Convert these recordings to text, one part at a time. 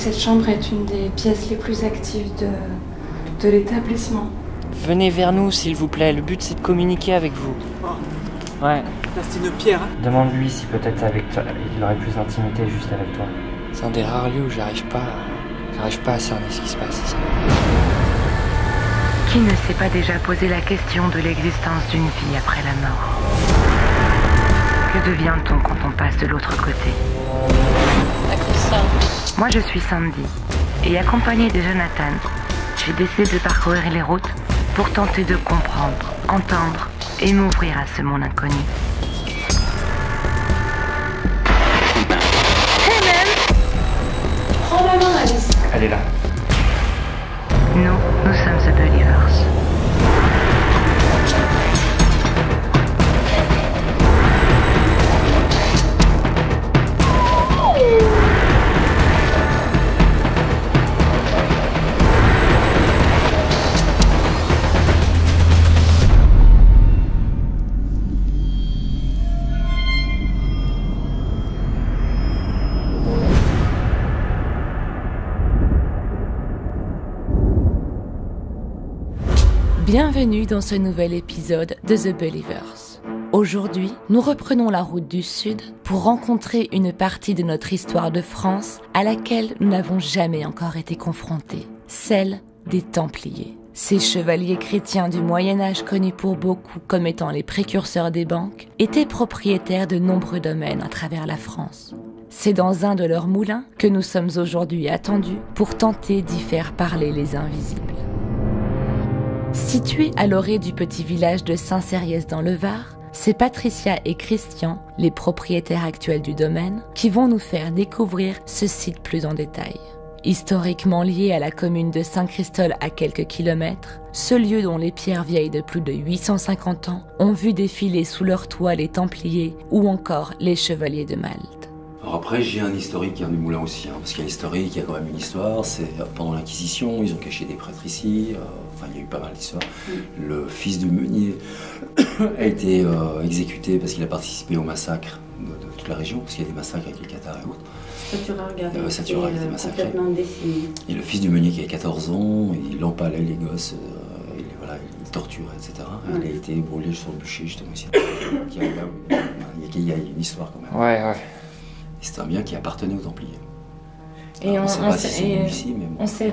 Cette chambre est une des pièces les plus actives de l'établissement. Venez vers nous, s'il vous plaît. Le but, c'est de communiquer avec vous. Oh. Ouais. Là, c'est une pierre. Demande-lui si peut-être avec toi, il aurait plus d'intimité juste avec toi. C'est un des rares lieux où j'arrive pas à cerner ce qui se passe ici. Qui ne s'est pas déjà posé la question de l'existence d'une vie après la mort? Que devient-on quand on passe de l'autre côté? Moi, je suis Sandy, et accompagnée de Jonathan, j'ai décidé de parcourir les routes pour tenter de comprendre, entendre et m'ouvrir à ce monde inconnu. Hey man! Prends ma main, Alice. Elle est là. Nous sommes The Believers. Bienvenue dans ce nouvel épisode de The Believers. Aujourd'hui, nous reprenons la route du Sud pour rencontrer une partie de notre histoire de France à laquelle nous n'avons jamais encore été confrontés, celle des Templiers. Ces chevaliers chrétiens du Moyen-Âge connus pour beaucoup comme étant les précurseurs des banques étaient propriétaires de nombreux domaines à travers la France. C'est dans un de leurs moulins que nous sommes aujourd'hui attendus pour tenter d'y faire parler les invisibles. Situés à l'orée du petit village de Saint-Cériès dans le Var, c'est Patricia et Christian, les propriétaires actuels du domaine, qui vont nous faire découvrir ce site plus en détail. Historiquement lié à la commune de Saint-Christol à quelques kilomètres, ce lieu dont les pierres vieilles de plus de 850 ans ont vu défiler sous leur toit les Templiers ou encore les Chevaliers de Malte. Alors après, j'ai un historique du moulin aussi, parce qu'il y a un historique, il y a quand même une histoire. C'est pendant l'Inquisition, ils ont caché des prêtres ici. Il y a eu pas mal d'histoires. Le fils du meunier a été exécuté parce qu'il a participé au massacre de toute la région, parce qu'il y a des massacres avec les Cathares et autres. Satura a été massacré. Complètement décimé. Et le fils du meunier qui avait 14 ans, il empalait les gosses, il torturait, etc. Ouais. Il a été brûlé sur le bûcher, justement, ici. Il y a une histoire quand même. Ouais. C'est un bien qui appartenait aux Templiers. Et on sait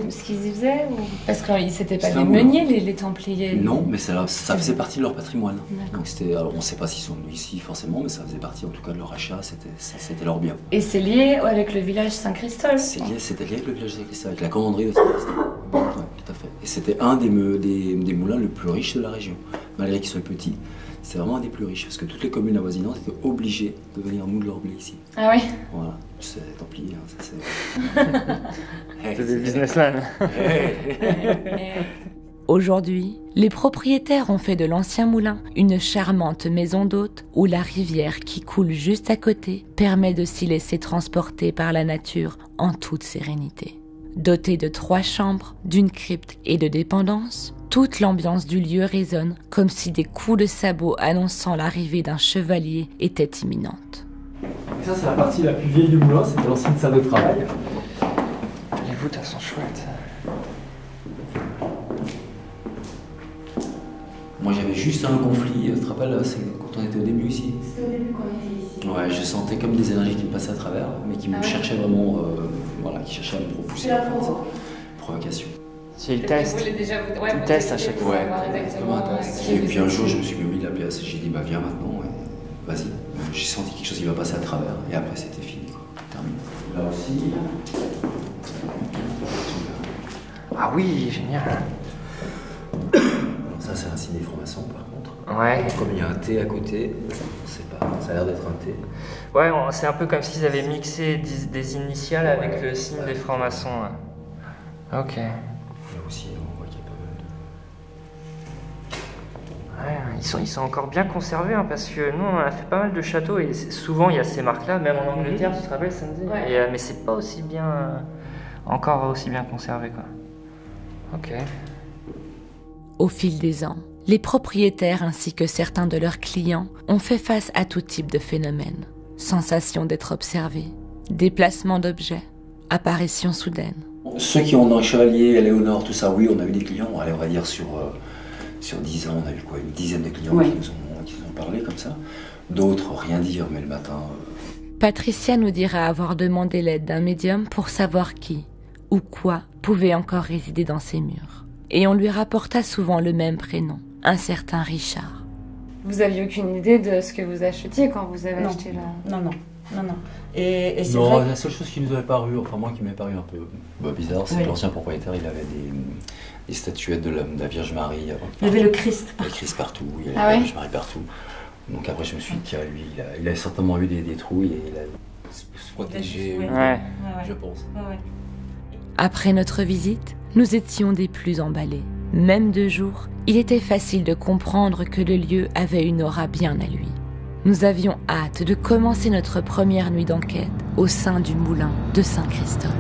ce qu'ils y faisaient ou... Parce que c'était pas des meuniers, les Templiers. Non, mais ça faisait partie de leur patrimoine. Donc alors on ne sait pas s'ils sont venus ici forcément, mais ça faisait partie en tout cas de leur achat, c'était leur bien. Et c'est lié avec le village Saint-Christol? C'était lié avec le village Saint-Christol, avec la commanderie de Saint-Christol. Ouais, tout à fait. Et c'était un des moulins le plus riche de la région, malgré qu'il soit petit. C'est vraiment un des plus riches, parce que toutes les communes avoisinantes étaient obligées de venir moudre leur blé ici. Ah oui? Voilà, c'est Templier, ça c'est... C'est des businessmen. Aujourd'hui, les propriétaires ont fait de l'ancien moulin une charmante maison d'hôtes où la rivière qui coule juste à côté permet de s'y laisser transporter par la nature en toute sérénité. Doté de 3 chambres, d'une crypte et de dépendances, toute l'ambiance du lieu résonne comme si des coups de sabot annonçant l'arrivée d'un chevalier étaient imminentes. Et ça, c'est la partie la plus vieille du moulin, c'était l'ancienne salle de travail. Les voûtes, elles sont chouettes. Moi, j'avais juste un conflit, tu te rappelles, c'est quand on était au début ici. C'était au début quand on était ici. Ouais, je sentais comme des énergies qui me passaient à travers, mais qui me cherchaient vraiment, qui cherchaient à me propulser. C'est la provocation. C'est le test. Vous test à chaque fois. Et puis un jour, je me suis mis de la pièce et j'ai dit, viens maintenant, vas-y. J'ai senti quelque chose qui va passer à travers, et après c'était fini, terminé. Là aussi. Ah oui, génial. Alors ça, c'est un signe des francs-maçons, par contre. Ouais. Comme il y a un T à côté, on sait pas, ça a l'air d'être un T. Ouais, c'est un peu comme s'ils avaient mixé des initiales avec le signe des francs-maçons. Ouais. Ok. Là aussi, on voit qu'il y a pas mal de... Ouais, ils sont encore bien conservés, parce que nous, on a fait pas mal de châteaux et souvent, il y a ces marques-là, même en Angleterre, tu te rappelles, Sandy? Ouais. Mais c'est pas aussi bien... encore aussi bien conservé, quoi. Ok. Au fil des ans, les propriétaires ainsi que certains de leurs clients ont fait face à tout type de phénomènes. Sensation d'être observés, déplacement d'objets, apparition soudaine. Ceux qui ont dans les Chevaliers, Éléonore, tout ça, oui, on a eu des clients. Allez, on va dire sur 10 ans, on a eu quoi, une dizaine de clients qui nous ont parlé comme ça. D'autres, rien dire, mais le matin... Patricia nous dira avoir demandé l'aide d'un médium pour savoir qui ou quoi pouvait encore résider dans ses murs. Et on lui rapporta souvent le même prénom, un certain Richard. Vous aviez aucune idée de ce que vous achetiez quand vous avez acheté là? Non. Et c'est non, vrai que... la seule chose qui nous avait paru, enfin moi qui m'est paru un peu bizarre, c'est que l'ancien propriétaire, il avait des statuettes de la Vierge Marie. Il y avait le Christ. Le Christ partout, il y avait la Vierge Marie partout. Donc après je me suis dit, tiens, lui, il a certainement eu des trouilles et il a se protégé, je pense. Ouais. Après notre visite, nous étions des plus emballés. Même de jour, il était facile de comprendre que le lieu avait une aura bien à lui. Nous avions hâte de commencer notre première nuit d'enquête au sein du moulin de Saint-Christophe.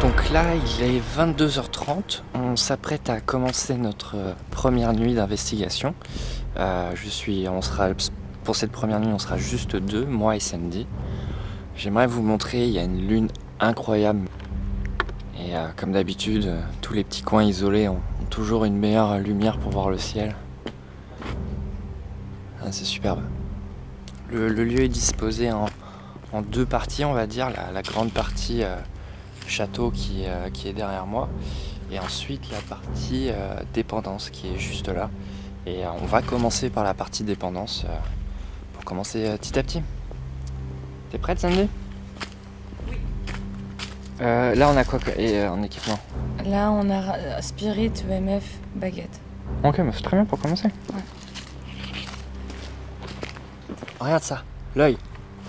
Donc là, il est 22h30, on s'apprête à commencer notre première nuit d'investigation. Pour cette première nuit, on sera juste deux, moi et Sandy. J'aimerais vous montrer, il y a une lune incroyable. Et comme d'habitude, tous les petits coins isolés ont toujours une meilleure lumière pour voir le ciel. Ah, c'est superbe. Le lieu est disposé en deux parties, on va dire. La grande partie château qui est derrière moi. Et ensuite la partie dépendance qui est juste là. Et on va commencer par la partie dépendance pour commencer petit à petit. T'es prête, Sandy? Oui. Là, on a quoi en équipement? Là, on a Spirit, EMF, baguette. Ok, mais c'est très bien pour commencer. Ouais. Regarde ça, l'œil.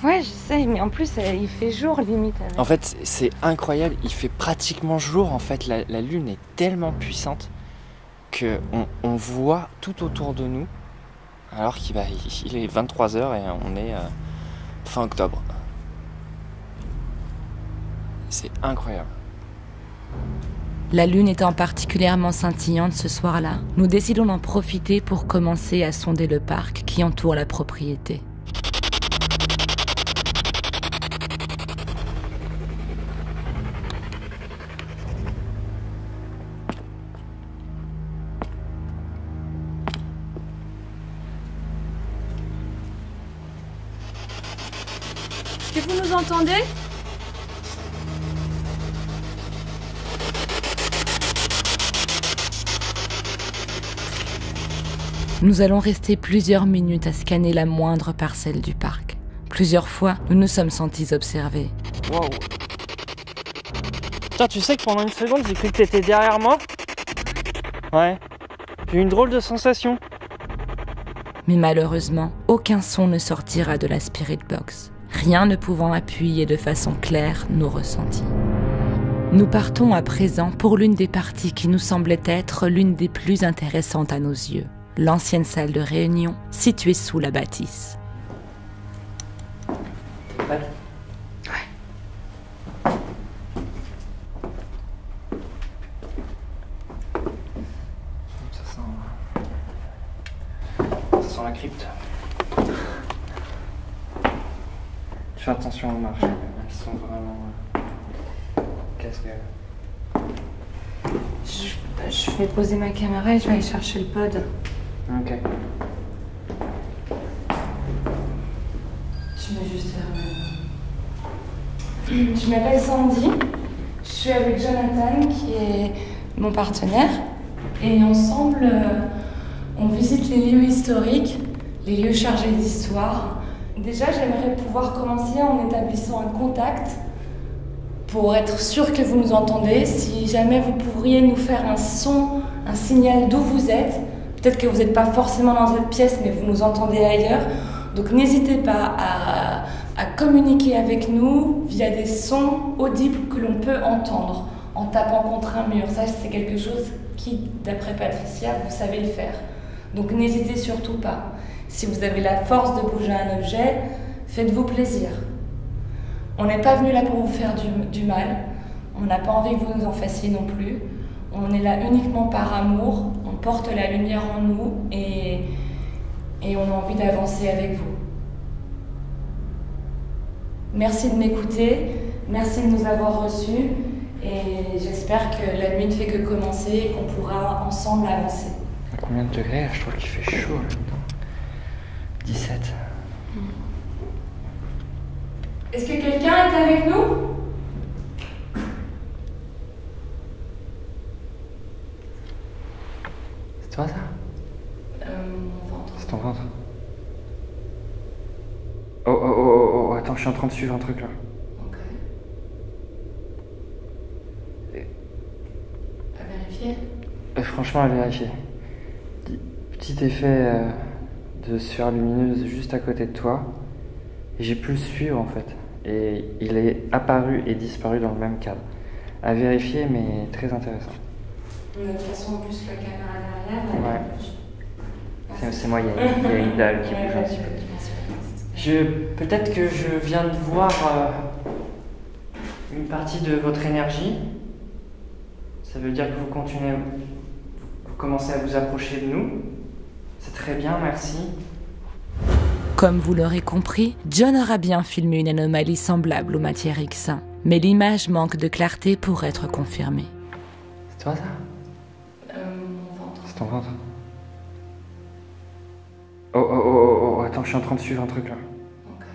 Ouais, je sais, mais en plus, il fait jour limite. Avec. En fait, c'est incroyable, il fait pratiquement jour. En fait, la lune est tellement puissante qu'on voit tout autour de nous, alors qu'il est 23h et on est fin octobre. C'est incroyable. La lune étant particulièrement scintillante ce soir-là, nous décidons d'en profiter pour commencer à sonder le parc qui entoure la propriété. Est-ce que vous nous entendez? Nous allons rester plusieurs minutes à scanner la moindre parcelle du parc. Plusieurs fois, nous nous sommes sentis observés. Wow. Tiens, tu sais que pendant une seconde, j'ai cru que t'étais derrière moi. Ouais. J'ai eu une drôle de sensation. Mais malheureusement, aucun son ne sortira de la Spirit Box, rien ne pouvant appuyer de façon claire nos ressentis. Nous partons à présent pour l'une des parties qui nous semblait être l'une des plus intéressantes à nos yeux. L'ancienne salle de réunion située sous la bâtisse. Ouais. Ça sent la crypte. Fais attention aux marches, elles sont vraiment casse-gueule. Je vais poser ma caméra et je vais aller chercher le pod. Ok. Je vais juste faire... Je m'appelle Sandy, je suis avec Jonathan qui est mon partenaire et ensemble on visite les lieux historiques, les lieux chargés d'histoire. Déjà j'aimerais pouvoir commencer en établissant un contact pour être sûr que vous nous entendez. Si jamais vous pourriez nous faire un son, un signal d'où vous êtes. Peut-être que vous n'êtes pas forcément dans cette pièce, mais vous nous entendez ailleurs. Donc n'hésitez pas à communiquer avec nous via des sons audibles que l'on peut entendre en tapant contre un mur. Ça, c'est quelque chose qui, d'après Patricia, vous savez le faire. Donc n'hésitez surtout pas. Si vous avez la force de bouger un objet, faites-vous plaisir. On n'est pas venu là pour vous faire du mal. On n'a pas envie que vous nous en fassiez non plus. On est là uniquement par amour. On porte la lumière en nous et et on a envie d'avancer avec vous. Merci de m'écouter, merci de nous avoir reçus et j'espère que la nuit ne fait que commencer et qu'on pourra ensemble avancer. À combien de degrés là? Je trouve qu'il fait chaud là. 17. Est-ce que quelqu'un est avec nous? C'est toi ça? Mon ventre. C'est ton ventre. Oh, attends, je suis en train de suivre un truc là. Ok. À vérifier? Franchement, à vérifier. Petit effet de sphère lumineuse juste à côté de toi. Et j'ai pu le suivre en fait. Et il est apparu et disparu dans le même cadre. À vérifier, mais très intéressant. De toute façon, en plus, la caméra derrière. Ouais. C'est moi, il y a une dalle qui bouge un petit peu. Peut-être que je viens de voir une partie de votre énergie. Ça veut dire que vous commencez à vous approcher de nous. C'est très bien, merci. Comme vous l'aurez compris, John aura bien filmé une anomalie semblable aux matières X1, mais l'image manque de clarté pour être confirmée. C'est toi ça? Mon ventre. C'est ton ventre. Oh, attends, je suis en train de suivre un truc là. Ok.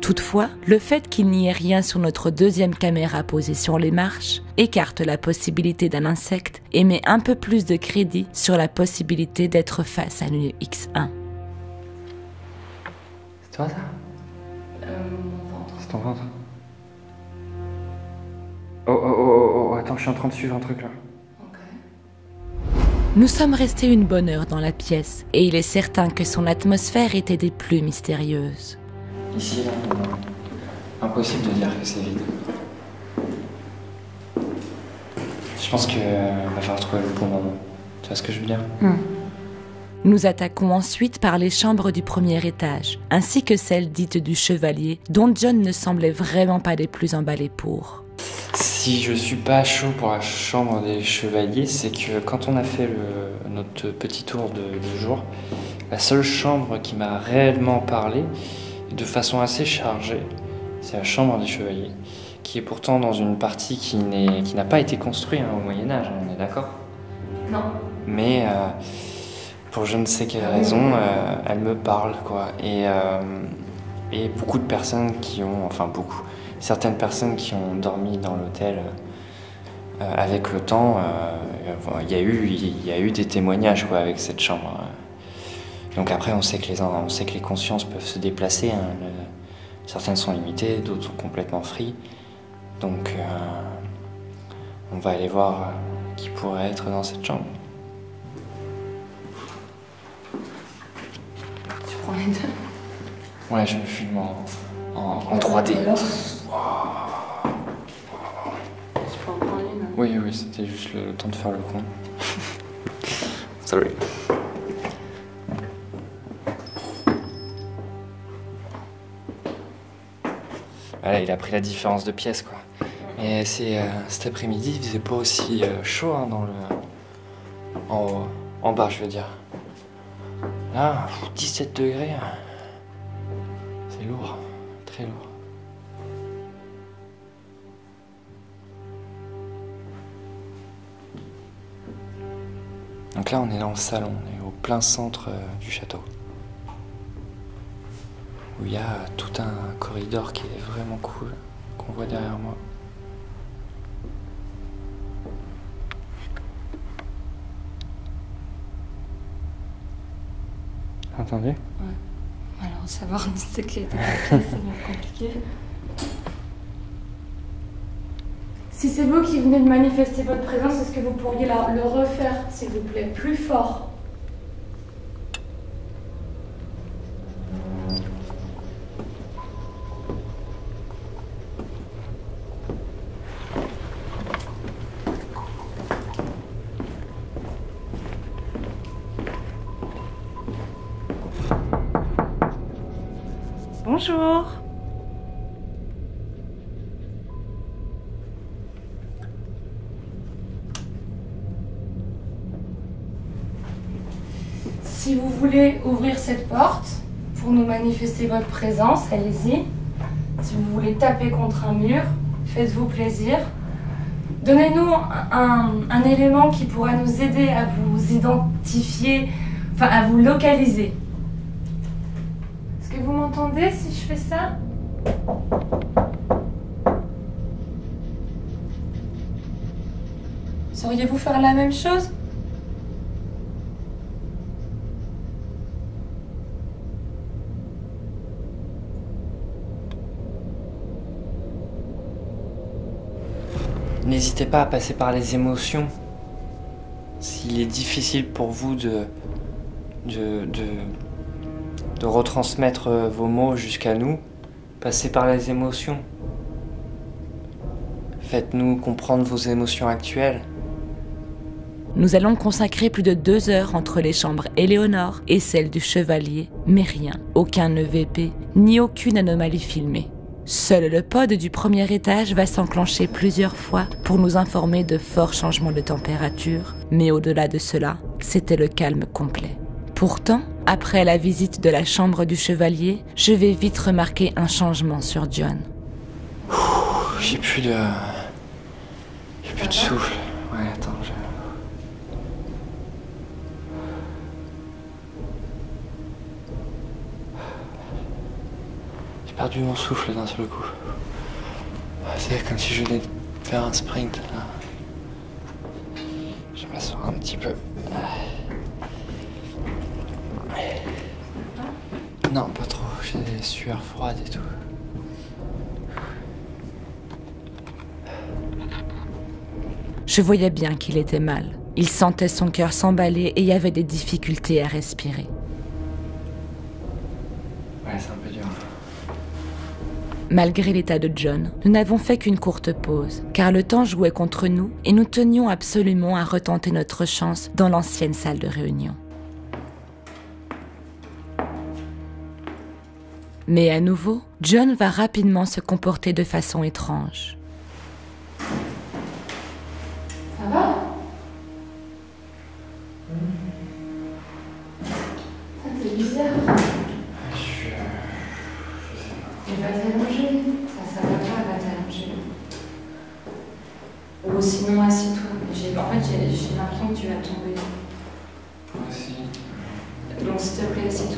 Toutefois, le fait qu'il n'y ait rien sur notre deuxième caméra posée sur les marches écarte la possibilité d'un insecte et met un peu plus de crédit sur la possibilité d'être face à une X1. C'est toi ça? Mon ventre. C'est ton ventre. Oh, attends, je suis en train de suivre un truc là. Ok. Nous sommes restés une bonne heure dans la pièce et il est certain que son atmosphère était des plus mystérieuses. Ici, là, impossible de dire que c'est vide. Je pense qu'il va falloir trouver le bon moment. Tu vois ce que je veux dire? Nous attaquons ensuite par les chambres du premier étage, ainsi que celles dites du chevalier, dont John ne semblait vraiment pas les plus emballés pour. Si je suis pas chaud pour la chambre des chevaliers, c'est que quand on a fait notre petit tour de jour, la seule chambre qui m'a réellement parlé, de façon assez chargée, c'est la chambre des chevaliers, qui est pourtant dans une partie qui n'a pas été construite au Moyen-Âge, on est d'accord? Non. Mais pour je ne sais quelle raison, elle me parle, quoi. Et beaucoup de personnes certaines personnes qui ont dormi dans l'hôtel, avec le temps, il y a eu des témoignages, quoi, avec cette chambre. Donc après, on sait que les consciences peuvent se déplacer, hein. Certaines sont limitées, d'autres sont complètement free. Donc on va aller voir qui pourrait être dans cette chambre. Tu prends les deux? Ouais, je me filme en 3D. Alors Je peux en prendre une? Oui, c'était juste le temps de faire le con. Sorry. Voilà, il a pris la différence de pièces, quoi. Et cet après-midi, il faisait pas aussi chaud, hein, en bas, je veux dire. Là, 17 degrés, c'est lourd, très lourd. Donc là, on est dans le salon, on est au plein centre du château. Où il y a tout un corridor qui est vraiment cool, qu'on voit derrière moi. Entendu? Ouais. Alors, savoir ce qui est dans la pièce, ça va être compliqué. Si c'est vous qui venez de manifester votre présence, est-ce que vous pourriez le refaire, s'il vous plaît, plus fort? Bonjour. Si Si vous voulez ouvrir cette porte pour nous manifester votre présence, allez-y. Si vous voulez taper contre un mur, faites-vous plaisir. Donnez-nous un élément qui pourra nous aider à vous identifier, enfin à vous localiser. Est-ce que vous m'entendez si je fais ça? Sauriez-vous faire la même chose? N'hésitez pas à passer par les émotions. S'il est difficile pour vous de retransmettre vos mots jusqu'à nous, passez par les émotions. Faites-nous comprendre vos émotions actuelles. Nous allons consacrer plus de 2 heures entre les chambres Éléonore et celle du chevalier, mais rien, aucun EVP, ni aucune anomalie filmée. Seul le pod du premier étage va s'enclencher plusieurs fois pour nous informer de forts changements de température, mais au-delà de cela, c'était le calme complet. Pourtant, après la visite de la chambre du chevalier, je vais vite remarquer un changement sur John. J'ai plus de souffle. Ouais, attends, J'ai perdu mon souffle d'un seul coup. C'est comme si je venais de faire un sprint. Là. Je m'assois un petit peu. Non, pas trop. J'ai des sueurs froides et tout. Je voyais bien qu'il était mal. Il sentait son cœur s'emballer et y avait des difficultés à respirer. Ouais, c'est un peu dur. Malgré l'état de John, nous n'avons fait qu'une courte pause, car le temps jouait contre nous et nous tenions absolument à retenter notre chance dans l'ancienne salle de réunion. Mais à nouveau, John va rapidement se comporter de façon étrange. Ça va? Ça, c'est bizarre. Il va t'allonger. Ça va pas, il va t'allonger. Ou sinon, assis-toi. En fait, j'ai l'impression que tu vas tomber. Moi aussi. Donc, s'il te plaît, assis-toi.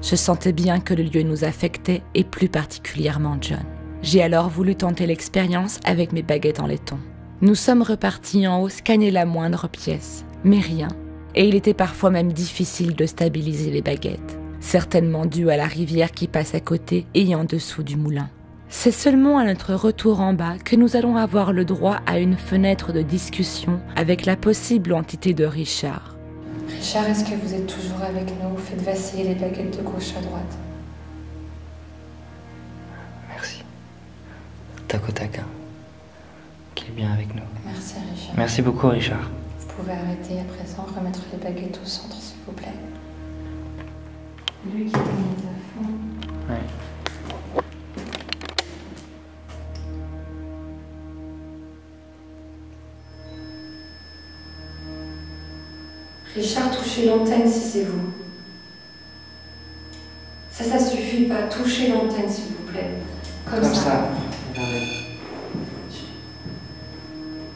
Je sentais bien que le lieu nous affectait, et plus particulièrement John. J'ai alors voulu tenter l'expérience avec mes baguettes en laiton. Nous sommes repartis en haut scanner la moindre pièce, mais rien. Et il était parfois même difficile de stabiliser les baguettes. Certainement dû à la rivière qui passe à côté et en dessous du moulin. C'est seulement à notre retour en bas que nous allons avoir le droit à une fenêtre de discussion avec la possible entité de Richard. Richard, est-ce que vous êtes toujours avec nous? Faites vaciller les baguettes de gauche à droite. Merci. Tac au tac, hein. Qui est bien avec nous. Merci, Richard. Merci beaucoup, Richard. Vous pouvez arrêter à présent, remettre les baguettes au centre, s'il vous plaît. Lui qui est mis à fond. Ouais. Richard, touchez l'antenne si c'est vous. Ça suffit pas. Touchez l'antenne, s'il vous plaît. Comme ça. Regardez.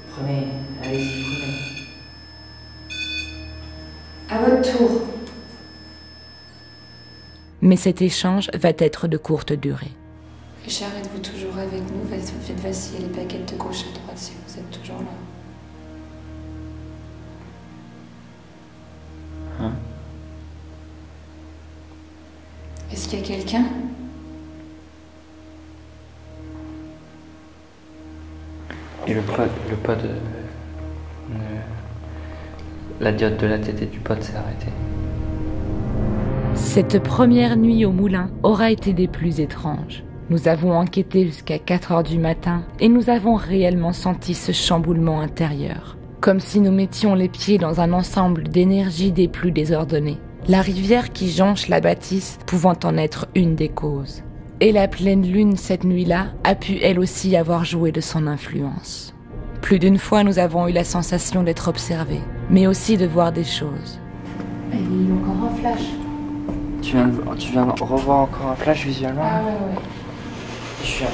Prenez, allez-y, prenez. À votre tour. Mais cet échange va être de courte durée. Richard, êtes-vous toujours avec nous? Faites vaciller les baguettes de gauche à droite si vous êtes toujours là. Hein? Est-ce qu'il y a quelqu'un? Et le pod, la diode de la TT du pod s'est arrêtée. Cette première nuit au moulin aura été des plus étranges. Nous avons enquêté jusqu'à 4 heures du matin et nous avons réellement senti ce chamboulement intérieur. Comme si nous mettions les pieds dans un ensemble d'énergies des plus désordonnées. La rivière qui jonche la bâtisse pouvant en être une des causes. Et la pleine lune cette nuit-là a pu elle aussi avoir joué de son influence. Plus d'une fois nous avons eu la sensation d'être observés, mais aussi de voir des choses. Et il y a encore un flash. Tu viens de revoir encore un flash visuellement? Ah ouais. Je suis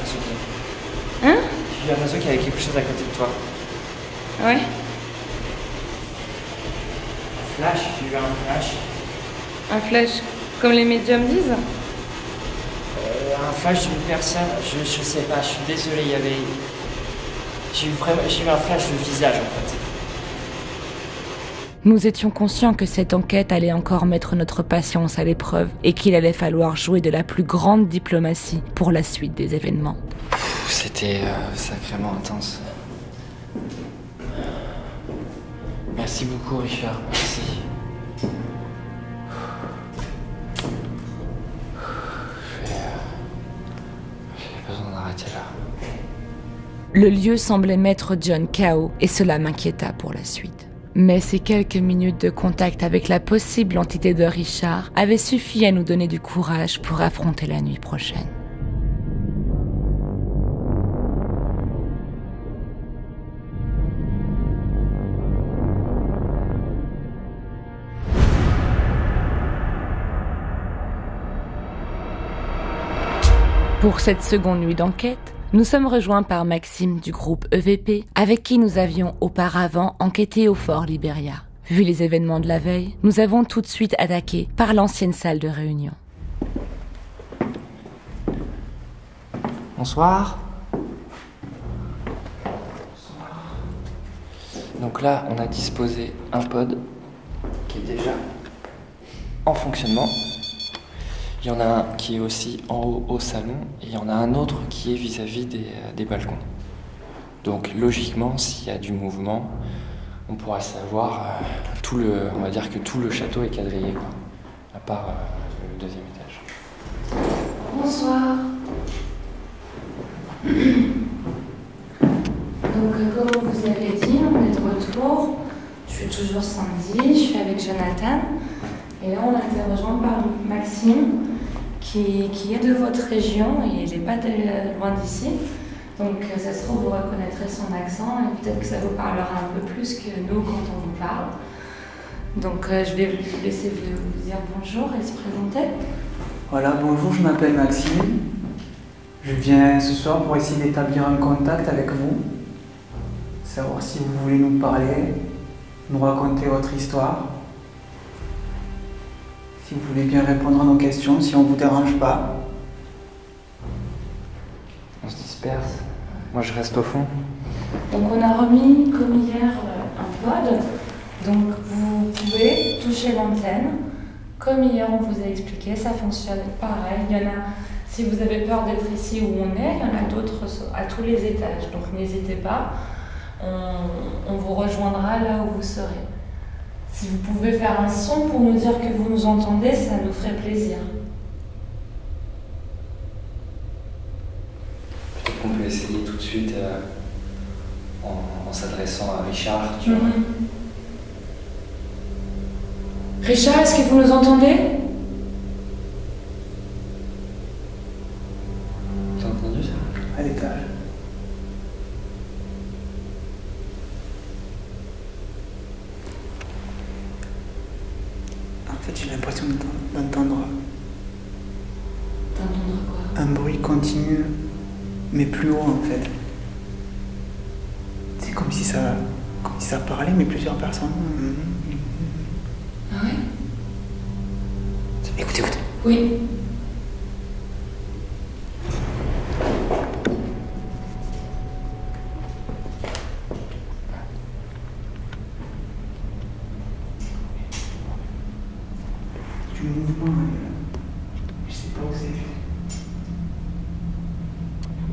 l'impression qu'il y avait quelque chose à côté de toi. Ouais. Flash, j'ai eu un flash. Un flash, comme les médiums disent? Un flash d'une personne, je sais pas, je suis désolé, il y avait... J'ai eu un flash de visage en fait. Nous étions conscients que cette enquête allait encore mettre notre patience à l'épreuve et qu'il allait falloir jouer de la plus grande diplomatie pour la suite des événements. C'était sacrément intense. Merci beaucoup Richard, merci. J'ai besoin d'arrêter là. Le lieu semblait mettre John KO et cela m'inquiéta pour la suite. Mais ces quelques minutes de contact avec la possible entité de Richard avaient suffi à nous donner du courage pour affronter la nuit prochaine. Pour cette seconde nuit d'enquête, nous sommes rejoints par Maxime du groupe EVP, avec qui nous avions auparavant enquêté au fort Liberia. Vu les événements de la veille, nous avons tout de suite attaqué par l'ancienne salle de réunion. Bonsoir. Donc là, on a disposé un pod qui est déjà en fonctionnement. Il y en a un qui est aussi en haut au salon et il y en a un autre qui est vis-à-vis des balcons. Donc logiquement, s'il y a du mouvement, on pourra savoir on va dire que tout le château est quadrillé, quoi, à part le deuxième étage. Bonsoir. Donc comme vous avez dit, on est de retour. Je suis toujours Sandy, je suis avec Jonathan. Et là, on a été rejoint par Maxime, qui est de votre région et il n'est pas loin d'ici. Donc, ça se trouve, vous reconnaîtrez son accent et peut-être que ça vous parlera un peu plus que nous quand on vous parle. Donc, je vais vous laisser vous dire bonjour et se présenter. Voilà, bonjour, je m'appelle Maxime. Je viens ce soir pour essayer d'établir un contact avec vous. Savoir si vous voulez nous parler, nous raconter votre histoire. Si vous voulez bien répondre à nos questions, si on ne vous dérange pas. On se disperse. Moi, je reste au fond. Donc, on a remis, comme hier, un pod. Donc, vous pouvez toucher l'antenne. Comme hier, on vous a expliqué, ça fonctionne pareil. Il y en a, si vous avez peur d'être ici où on est, il y en a d'autres à tous les étages. Donc, n'hésitez pas. On vous rejoindra là où vous serez. Si vous pouvez faire un son pour nous dire que vous nous entendez, ça nous ferait plaisir. Peut-être qu'on peut essayer tout de suite en s'adressant à Richard, tu vois. Richard, est-ce que vous nous entendez? T'as entendu ça? À l'étage. En fait, j'ai l'impression d'entendre quoi? un bruit continu, mais plus haut en fait. C'est comme si ça parlait, mais plusieurs personnes. Ah ouais? Écoutez. Oui. Du mouvement, je sais pas où c'est.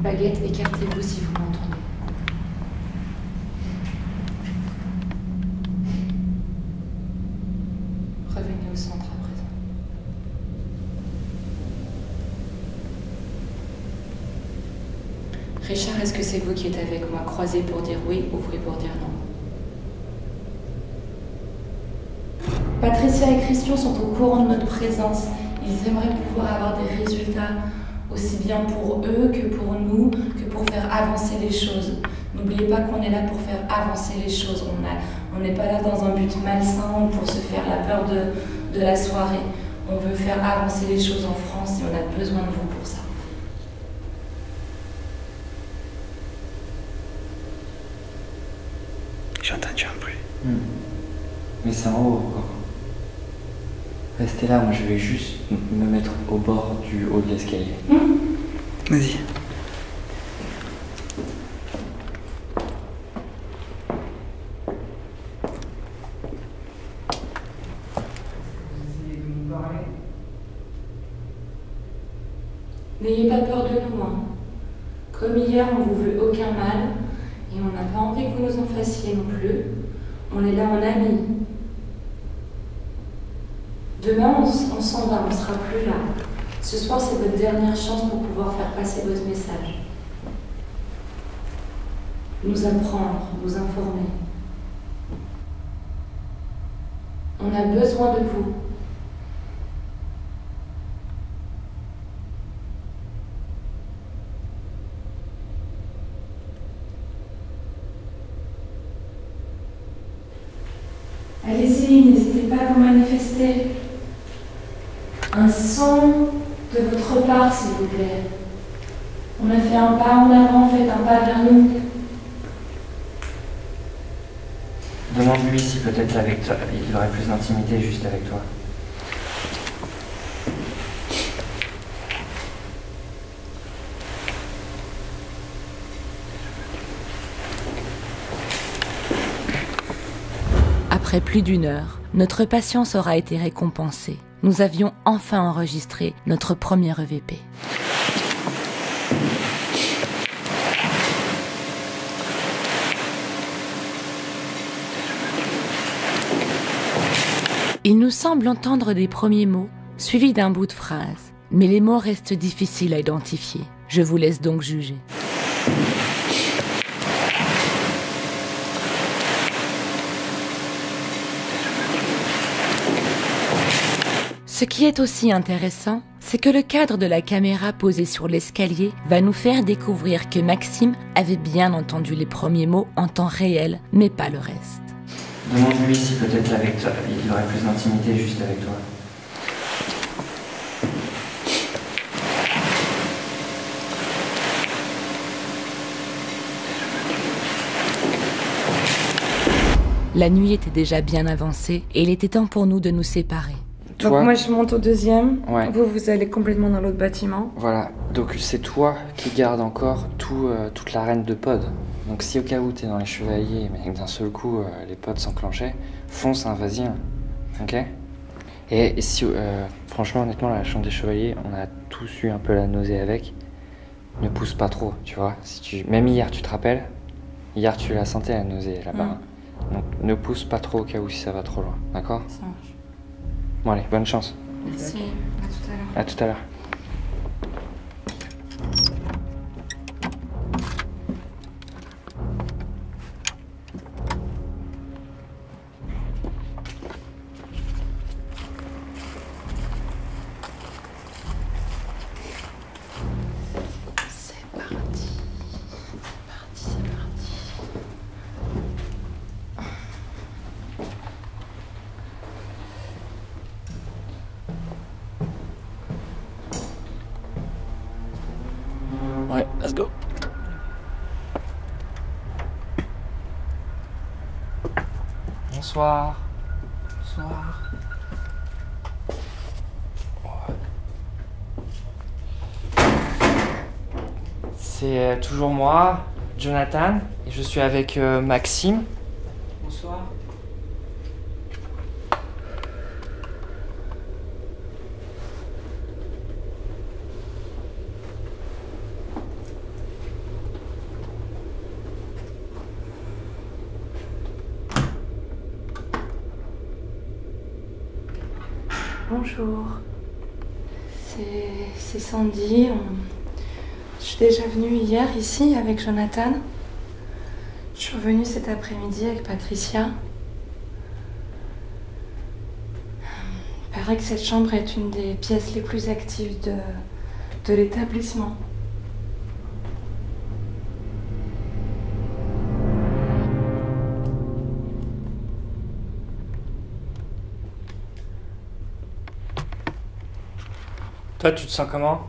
Baguette, écartez-vous si vous m'entendez. Revenez au centre à présent. Richard, est-ce que c'est vous qui êtes avec moi? Croisez pour dire oui, ouvrez pour dire non. Patricia et Christian sont au courant de notre présence. Ils aimeraient pouvoir avoir des résultats aussi bien pour eux que pour nous, que pour faire avancer les choses. N'oubliez pas qu'on est là pour faire avancer les choses. On n'est pas là dans un but malsain pour se faire la peur de la soirée. On veut faire avancer les choses en France et on a besoin de vous pour ça. J'ai entendu un bruit. Mais c'est en haut encore. Restez là, moi je vais juste me mettre au bord du haut de l'escalier. Vas-y. N'ayez pas peur de nous, hein. Comme hier, on vous veut aucun mal et on n'a pas envie que vous nous en fassiez non plus. On est là en amis. Demain, on s'en va, on sera plus là. Ce soir, c'est votre dernière chance pour pouvoir faire passer votre message. Nous apprendre, nous informer. On a besoin de vous. Allez-y, n'hésitez pas à vous manifester. Un son de votre part, s'il vous plaît. On a fait un pas en avant, faites un pas vers nous. Demande-lui si peut-être avec toi, il aurait plus d'intimité juste avec toi. Après plus d'1 heure, notre patience aura été récompensée. Nous avions enfin enregistré notre premier EVP. Il nous semble entendre des premiers mots, suivis d'un bout de phrase. Mais les mots restent difficiles à identifier. Je vous laisse donc juger. Ce qui est aussi intéressant, c'est que le cadre de la caméra posée sur l'escalier va nous faire découvrir que Maxime avait bien entendu les premiers mots en temps réel, mais pas le reste. Demande-lui si peut-être avec toi, il aurait plus d'intimité juste avec toi. La nuit était déjà bien avancée et il était temps pour nous de nous séparer. Donc moi je monte au deuxième, Ouais. vous allez complètement dans l'autre bâtiment. Voilà, donc c'est toi qui gardes encore toute l'arène de pod. Donc si au cas où t'es dans les chevaliers, mais que d'un seul coup les pods s'enclenchaient, fonce, hein, vas-y, hein. Ok. Et si, franchement, honnêtement, la chambre des chevaliers, on a tous eu un peu la nausée avec. Ne pousse pas trop, tu vois. Même hier, tu te rappelles? Hier, tu la sentais la nausée là-bas. Hein. Donc ne pousse pas trop au cas où si ça va trop loin, d'accord? Ça marche. Bon allez, bonne chance. Merci, à tout à l'heure. À tout à l'heure. Ouais, let's go. Bonsoir. Bonsoir. C'est toujours moi, Jonathan, et je suis avec Maxime. Bonsoir. Bonjour, c'est Sandy. Je suis déjà venue hier ici avec Jonathan. Je suis revenue cet après-midi avec Patricia. Il paraît que cette chambre est une des pièces les plus actives de l'établissement. Toi, tu te sens comment?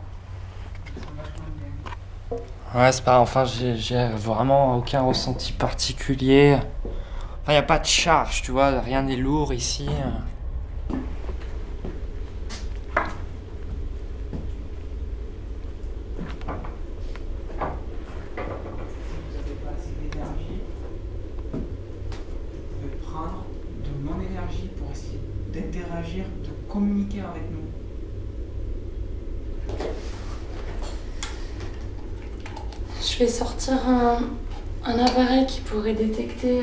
Ouais, c'est pas... Enfin, j'ai vraiment aucun ressenti particulier. Enfin, y a pas de charge, tu vois. Rien n'est lourd ici. D'interagir, de communiquer avec nous. Je vais sortir un appareil qui pourrait détecter,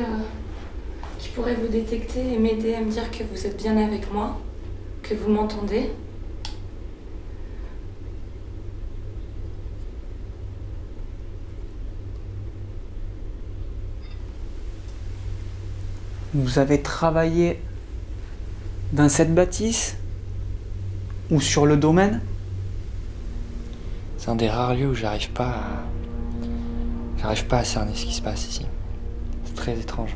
qui pourrait vous détecter et m'aider à me dire que vous êtes bien avec moi, que vous m'entendez. Vous avez travaillé dans cette bâtisse ou sur le domaine? C'est un des rares lieux où j'arrive pas à cerner ce qui se passe ici. C'est très étrange.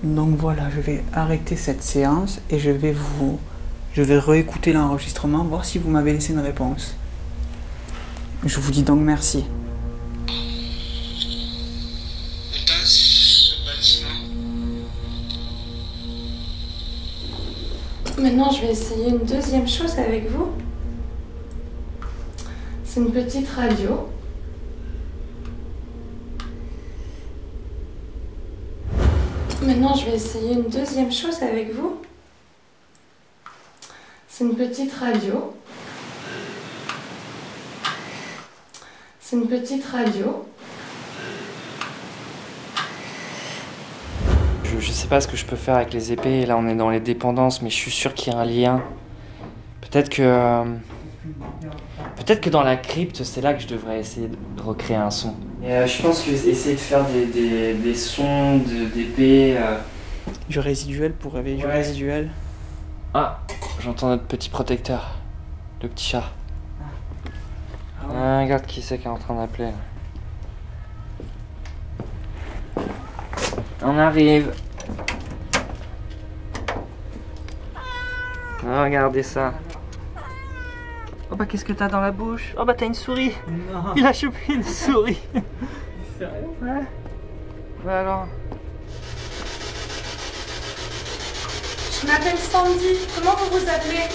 Donc voilà, je vais arrêter cette séance et je vais réécouter l'enregistrement, voir si vous m'avez laissé une réponse. Je vous dis donc merci. Maintenant, je vais essayer une deuxième chose avec vous. C'est une petite radio. Maintenant, je vais essayer une deuxième chose avec vous. C'est une petite radio. C'est une petite radio. Je sais pas ce que je peux faire avec les épées. Là, on est dans les dépendances, mais je suis sûr qu'il y a un lien. Peut-être que dans la crypte, c'est là que je devrais essayer de recréer un son. Et je pense que essayer de faire des sons d'épées... Du résiduel pour réveiller du résiduel. Ah, j'entends notre petit protecteur. Le petit chat. Ah, regarde qui c'est qui est en train d'appeler. On arrive. Oh, regardez ça. Oh bah qu'est-ce que t'as dans la bouche? Oh bah t'as une souris. Non. Il a chopé une souris. Sérieux? Ouais. Bah alors. Je m'appelle Sandy. Comment vous vous appelez?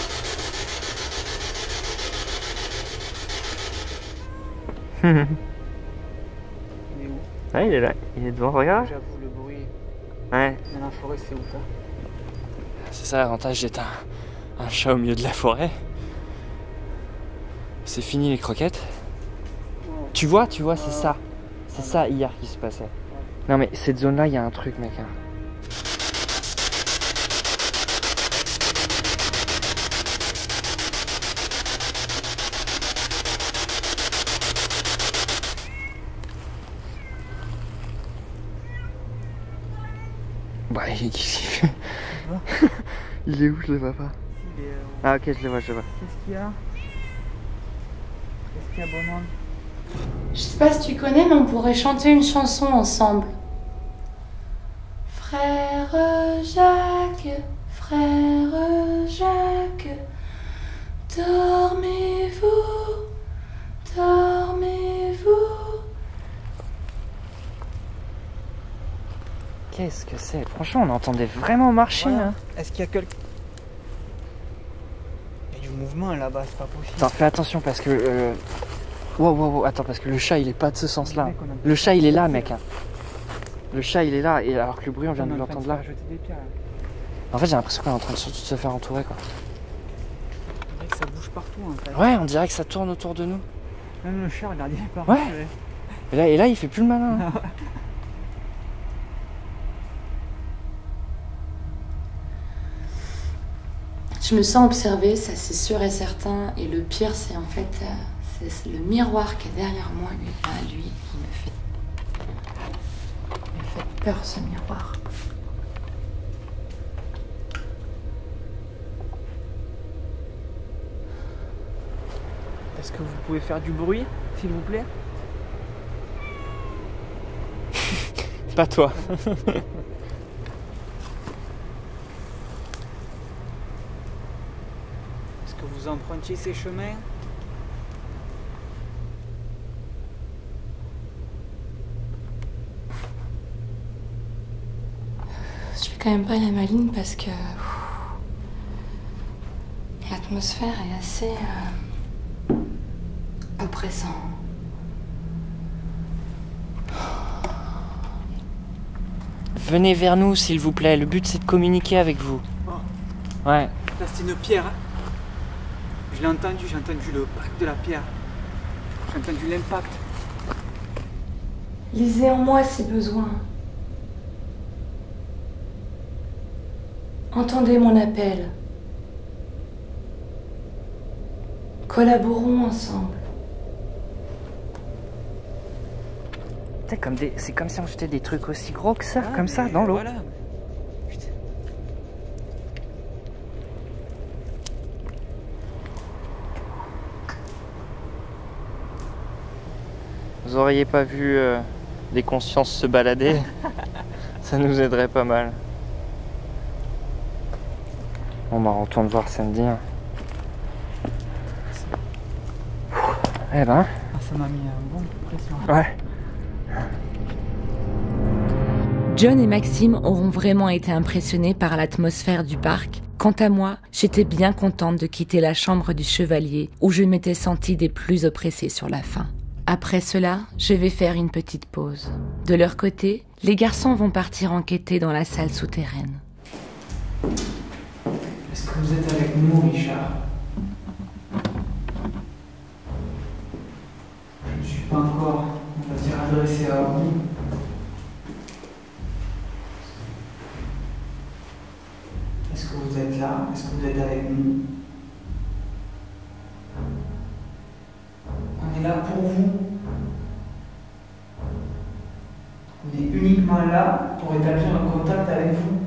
Il est où? Ouais, il est là. Il est devant, regarde. J'avoue, le bruit. Ouais. Dans la forêt, c'est où ça? C'est ça l'avantage d'être un chat au milieu de la forêt. C'est fini les croquettes. Tu vois, c'est ça. C'est ça hier qui se passait. Non mais cette zone là, il y a un truc mec. Hein. Bah, il est où? Je le vois pas. Ah ok, je le vois. Qu'est-ce qu'il y a? Qu'est-ce qu'il y a, bonhomme? Je sais pas si tu connais, mais on pourrait chanter une chanson ensemble. Frère Jacques, dormez-vous, dormez-vous. Qu'est-ce que c'est? Franchement, on entendait vraiment marcher. Voilà. Hein. Est-ce qu'il y a quelqu'un? Il y a du mouvement là-bas, c'est pas possible. Attends, fais attention parce que... Wow, attends, parce que le chat il est pas de ce sens-là. Le chat il est là, mec. Hein. Le chat il est là, et alors que le bruit on vient de l'entendre là. En fait, j'ai l'impression qu'on est en train de se faire entourer quoi. On dirait que ça bouge partout en fait. Ouais, on dirait que ça tourne autour de nous. Même le chat, regarde, il est partout. Ouais. Et là, il fait plus le malin. Hein. Je me sens observée, ça c'est sûr et certain. Et le pire, c'est en fait c'est le miroir qui est derrière moi. Lui, il me fait peur ce miroir. Est-ce que vous pouvez faire du bruit, s'il vous plaît? Pas toi. empruntiez ces chemins? Je fais quand même pas la maline parce que l'atmosphère est assez oppressante. Venez vers nous, s'il vous plaît. Le but, c'est de communiquer avec vous. Oh. Ouais. Là, c'est une pierre. Hein. Je l'ai entendu, j'ai entendu le crack de la pierre. J'ai entendu l'impact. Lisez en moi si besoin. Entendez mon appel. Collaborons ensemble. C'est comme si on jetait des trucs aussi gros que ça, comme ça, dans l'eau. Voilà. Putain. Vous auriez pas vu des consciences se balader? Ça nous aiderait pas mal. Bon bah on retourne voir Sandy. Eh ben. Ah, ça m'a mis un bon coup de pression. Ouais. John et Maxime auront vraiment été impressionnés par l'atmosphère du parc. Quant à moi, j'étais bien contente de quitter la chambre du chevalier où je m'étais sentie des plus oppressées sur la fin. Après cela, je vais faire une petite pause. De leur côté, les garçons vont partir enquêter dans la salle souterraine. Est-ce que vous êtes avec nous, Richard? Je ne suis pas encore, on va dire, adressé à vous. Est-ce que vous êtes là? Est-ce que vous êtes avec nous? On est là pour vous. On est uniquement là pour établir un contact avec vous.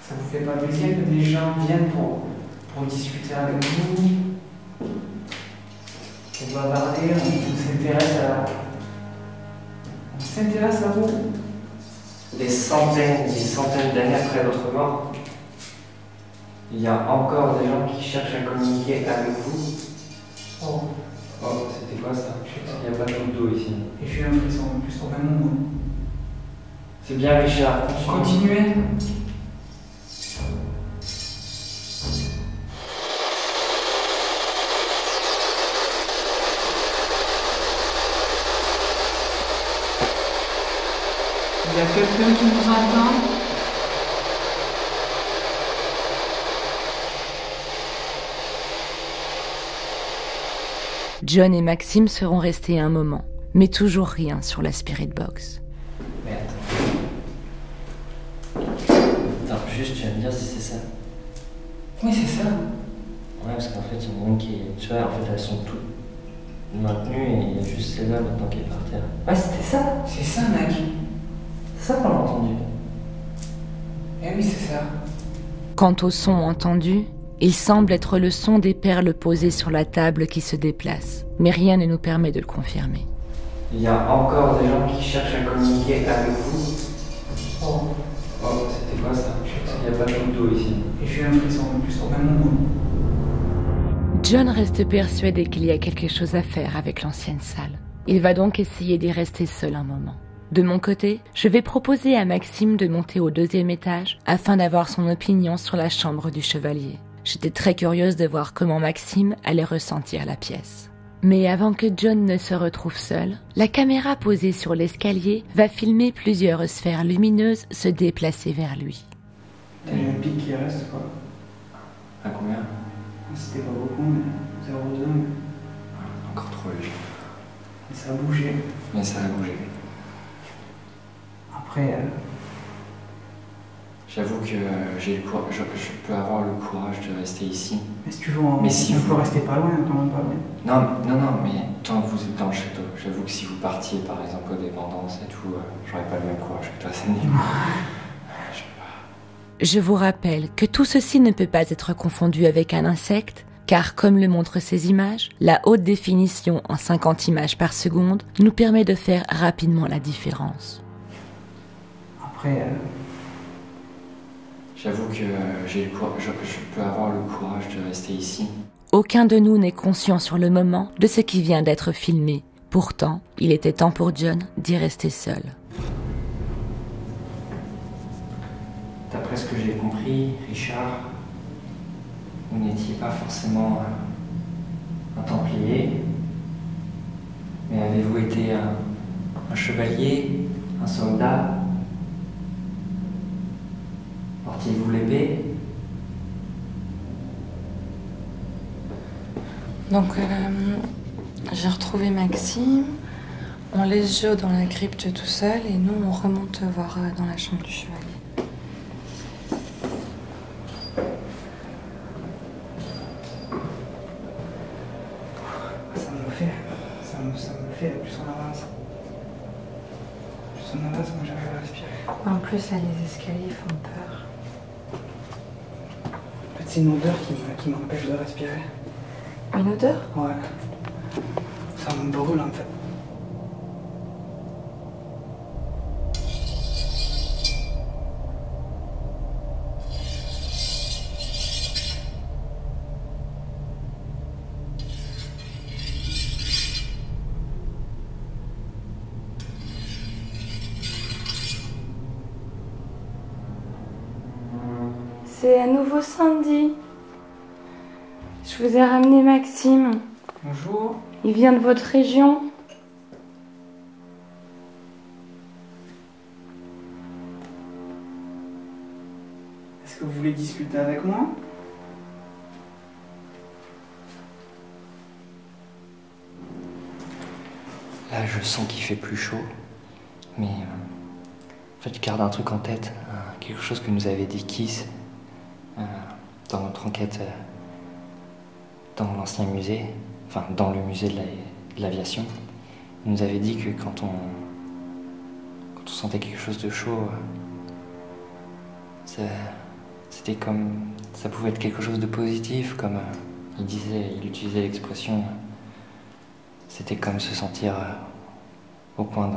Ça vous fait pas plaisir que des gens viennent pour discuter avec vous? On va parler, on s'intéresse à vous. Des centaines d'années après votre mort, il y a encore des gens qui cherchent à communiquer avec vous. Oh, C'était quoi ça? Il n'y a pas de goutte d'eau ici. et j'ai l'impression en plus vraiment. C'est bien Richard. Continuez. Il y a quelqu'un qui nous entend? John et Maxime seront restés un moment, mais toujours rien sur la Spirit Box. Mais attends, juste tu vas me dire si c'est ça. Oui, c'est ça. Ouais, parce qu'en fait, il y en a une qui est. Tu vois, en fait, elles sont toutes maintenues et il y a juste celle-là maintenant qui est par terre. Ouais, c'était ça. C'est ça, mec. C'est ça qu'on a entendu. Eh oui, c'est ça. Quant au son entendu, il semble être le son des perles posées sur la table qui se déplacent, mais rien ne nous permet de le confirmer. Il y a encore des gens qui cherchent à communiquer avec vous. Oh, C'était quoi ça? Il n'y a pas de goutte d'eau ici. et j'ai l'impression en plus vraiment. John reste persuadé qu'il y a quelque chose à faire avec l'ancienne salle. Il va donc essayer d'y rester seul un moment. De mon côté, je vais proposer à Maxime de monter au 2e étage afin d'avoir son opinion sur la chambre du chevalier. J'étais très curieuse de voir comment Maxime allait ressentir la pièce. Mais avant que John ne se retrouve seul, la caméra posée sur l'escalier va filmer plusieurs sphères lumineuses se déplacer vers lui. T'as eu un pic qui reste, quoi. À combien? C'était pas beaucoup, mais 0,2. Encore trop léger. Et ça a bougé. Mais ça a bougé. Après, J'avoue que j'ai le courage, je peux avoir le courage de rester ici. mais si tu veux, on, Mais si on vous- peut rester pas loin, quand même pas loin. Non, mais tant que vous êtes dans le château, j'avoue que si vous partiez par exemple aux dépendances et tout, j'aurais pas le même courage que toi, Sandy. Je vous rappelle que tout ceci ne peut pas être confondu avec un insecte, car comme le montrent ces images, la haute définition en 50 images par seconde nous permet de faire rapidement la différence. Après... J'avoue que je peux avoir le courage de rester ici. Aucun de nous n'est conscient sur le moment de ce qui vient d'être filmé. Pourtant, il était temps pour John d'y rester seul. D'après ce que j'ai compris, Richard, vous n'étiez pas forcément un templier, mais avez-vous été un chevalier, un soldat? Portiez-vous l'épée? Donc, j'ai retrouvé Maxime. On laisse Joe dans la crypte tout seul et nous, on remonte voir dans la chambre du chevalier. Ça me fait, plus on avance. Plus on avance, moi j'arrive à respirer. En plus, là, les escaliers font peur. En fait, c'est une odeur qui m'empêche de respirer. Une odeur? Ouais. Ça me brûle en fait. C'est à nouveau Sandy. Je vous ai ramené Maxime. Bonjour. Il vient de votre région. Est-ce que vous voulez discuter avec moi? Là, je sens qu'il fait plus chaud, mais en fait, je garde un truc en tête, quelque chose que nous avait dit Kiss dans notre enquête dans l'ancien musée, enfin dans le musée de l'aviation. Il nous avait dit que quand on sentait quelque chose de chaud, c'était comme, ça pouvait être quelque chose de positif, comme il utilisait l'expression, c'était comme se sentir au coin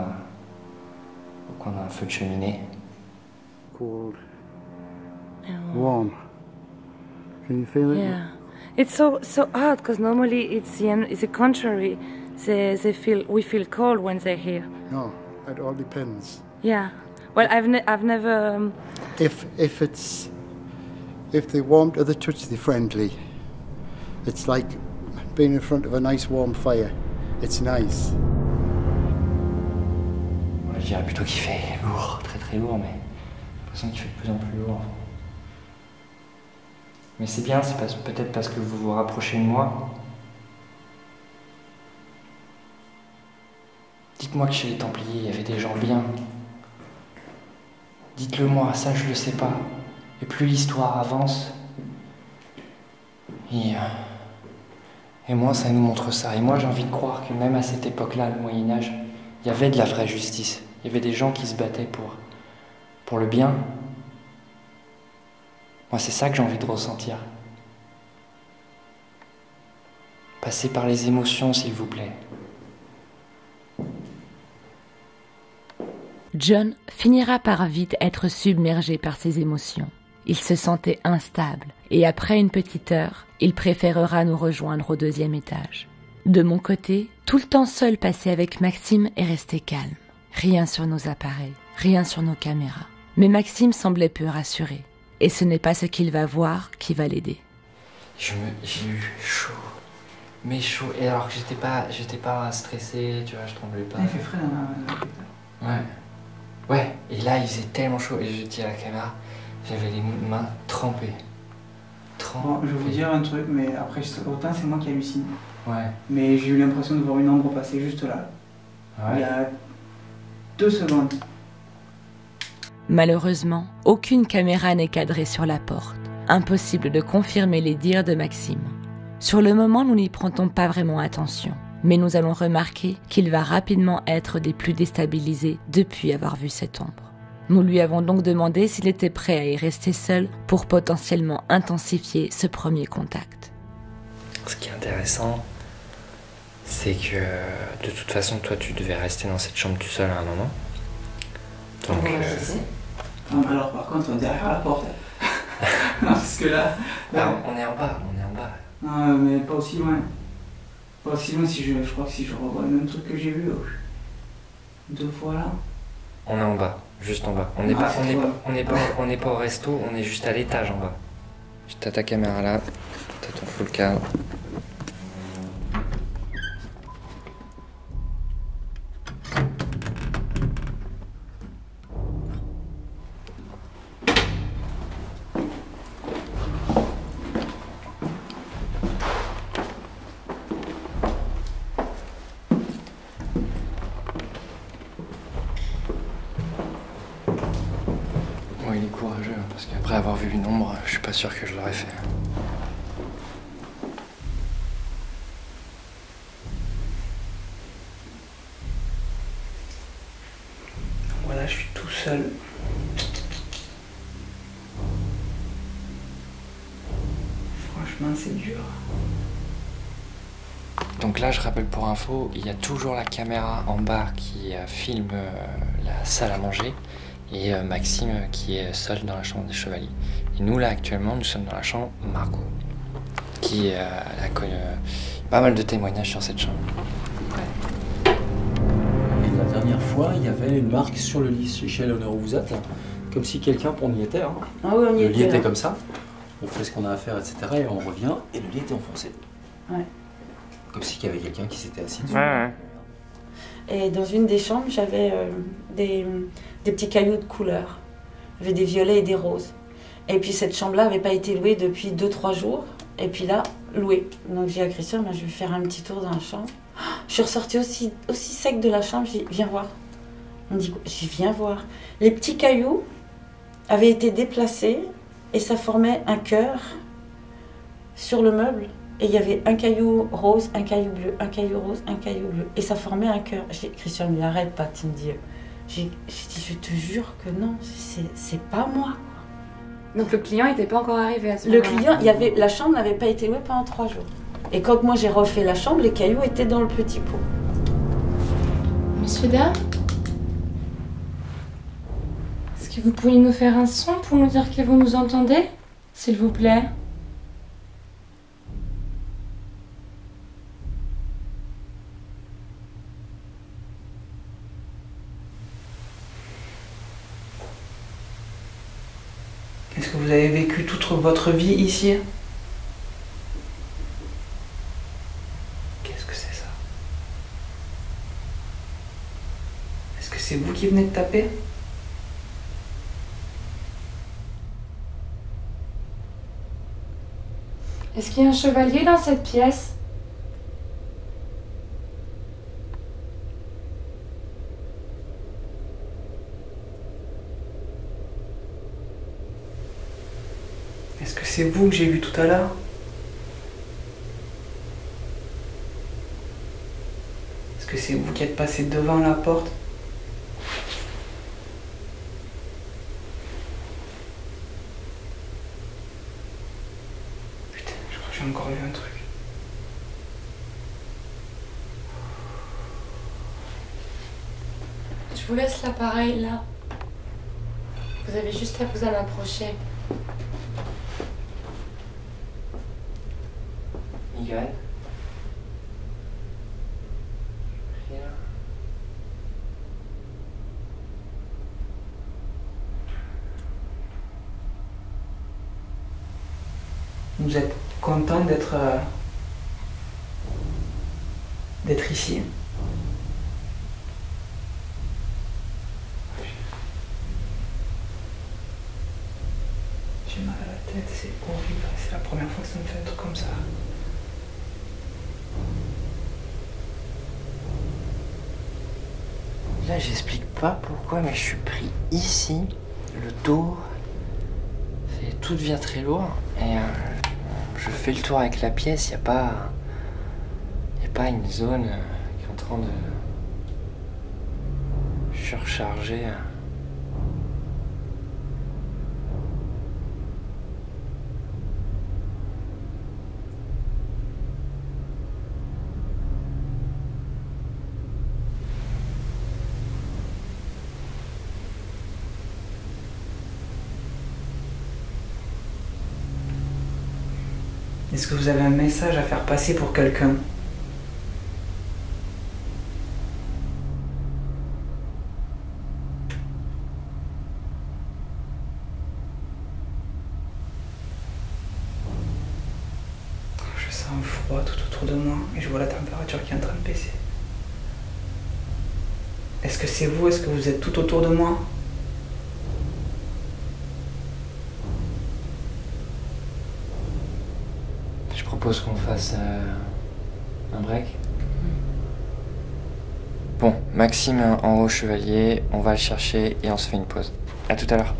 d'un feu de cheminée. Cold, warm. Can you feel it? Yeah, it's so odd because normally it's the contrary. We feel cold when they're here. No, it all depends. Yeah. Well, I've never. If they're warm to the touch, they're friendly. It's like being in front of a nice warm fire. It's nice. Je dirais plutôt qu'il fait lourd, très très lourd, mais j'ai l'impression qu'il fait de plus en plus lourd. Mais c'est bien, c'est peut-être parce que vous vous rapprochez de moi. Dites-moi que chez les Templiers, il y avait des gens bien. Dites-le moi, ça je le sais pas. Et plus l'histoire avance, et moi ça nous montre ça. Et moi j'ai envie de croire que même à cette époque-là, le Moyen-Âge, il y avait de la vraie justice. Il y avait des gens qui se battaient pour le bien. Moi, c'est ça que j'ai envie de ressentir. Passez par les émotions, s'il vous plaît. John finira par vite être submergé par ses émotions. Il se sentait instable et après une petite heure, il préférera nous rejoindre au 2e étage. De mon côté, tout le temps seul passé avec Maxime est resté calme. Rien sur nos appareils, rien sur nos caméras. Mais Maxime semblait peu rassuré. Et ce n'est pas ce qu'il va voir qui va l'aider. J'ai eu chaud, mais chaud. Et alors que j'étais pas stressé, tu vois, je tremblais pas. Il fait frais dans la... Ouais. Et là, il faisait tellement chaud. Et je dis à la caméra, j'avais les mains trempées. Bon, je vais vous dire un truc, mais après, autant c'est moi qui hallucine. Ouais. Mais j'ai eu l'impression de voir une ombre passer juste là. Ouais. Il y a 2 secondes. Malheureusement, aucune caméra n'est cadrée sur la porte. Impossible de confirmer les dires de Maxime. Sur le moment, nous n'y prêtons pas vraiment attention. Mais nous allons remarquer qu'il va rapidement être des plus déstabilisés depuis avoir vu cette ombre. Nous lui avons donc demandé s'il était prêt à y rester seul pour potentiellement intensifier ce premier contact. Ce qui est intéressant, c'est que de toute façon, toi, tu devais rester dans cette chambre tout seul à un moment. Donc, Ah, mais alors par contre, derrière la porte. Non, parce que là... Ah, on est en bas. Non, mais pas aussi loin. Pas aussi loin, si je crois que si je revois le même truc que j'ai vu 2 fois là. On est en bas, juste en bas. On n'est pas au resto, on est juste à l'étage en bas. T'as ta caméra là, t'as ton full cadre. Il est courageux, parce qu'après avoir vu une ombre, je suis pas sûr que je l'aurais fait. Voilà, je suis tout seul. Franchement, c'est dur. Donc là, je rappelle pour info, il y a toujours la caméra en bas qui filme la salle à manger. Et Maxime qui est seul dans la chambre des chevaliers. Et nous là actuellement nous sommes dans la chambre Margot qui a connu pas mal de témoignages sur cette chambre. Et la dernière fois il y avait une marque sur le lit chez l'honneur où vous êtes, comme si quelqu'un, on y était. Hein. Ah oui, on y le lit était était comme ça, on fait ce qu'on a à faire, etc. Et on revient et le lit était enfoncé. Ouais. Comme si il y avait quelqu'un qui s'était assis dessus. Ouais. Et dans une des chambres, j'avais des petits cailloux de couleur. Il y avait des violets et des roses. Et puis cette chambre-là n'avait pas été louée depuis 2-3 jours. Et puis là, louée. Donc j'ai dit à Christian, je vais faire un petit tour dans la chambre. Je suis ressortie aussi sec de la chambre, j'ai dit, viens voir. On dit, j'ai viens voir. Les petits cailloux avaient été déplacés et ça formait un cœur sur le meuble. Et il y avait un caillou rose, un caillou bleu, un caillou rose, un caillou bleu. Et ça formait un cœur. J'ai dit, Christian, mais arrête pas, tu me dis. J'ai dit, je te jure que non, c'est pas moi. Quoi. Donc le client n'était pas encore arrivé à ce Le moment-là. client, la chambre n'avait pas été louée pendant 3 jours. Et quand moi j'ai refait la chambre, les cailloux étaient dans le petit pot. Messieurs, dames, est-ce que vous pourriez nous faire un son pour nous dire que vous nous entendez, s'il vous plaît? Est-ce que vous avez vécu toute votre vie ici? Qu'est-ce que c'est ça? Est-ce que c'est vous qui venez de taper? Est-ce qu'il y a un chevalier dans cette pièce? Est-ce que c'est vous que j'ai vu tout à l'heure? Est-ce que c'est vous qui êtes passé devant la porte? Putain, je crois que j'ai encore vu un truc. Je vous laisse l'appareil là. Vous avez juste à vous en approcher. Miguel. Rien. Vous êtes content d'être ici? J'ai mal à la tête, c'est horrible. C'est la première fois que ça me fait un truc comme ça. Là, j'explique pas pourquoi, mais je suis pris ici, le dos, tout devient très lourd, et je fais le tour avec la pièce, il n'y a pas une zone qui est en train de surcharger. Est-ce que vous avez un message à faire passer pour quelqu'un? Je sens un froid tout autour de moi et je vois la température qui est en train de baisser. Est-ce que c'est vous? Est-ce que vous êtes tout autour de moi? Je propose qu'on fasse un break. Bon, Maxime en haut, chevalier, on va le chercher et on se fait une pause. À tout à l'heure.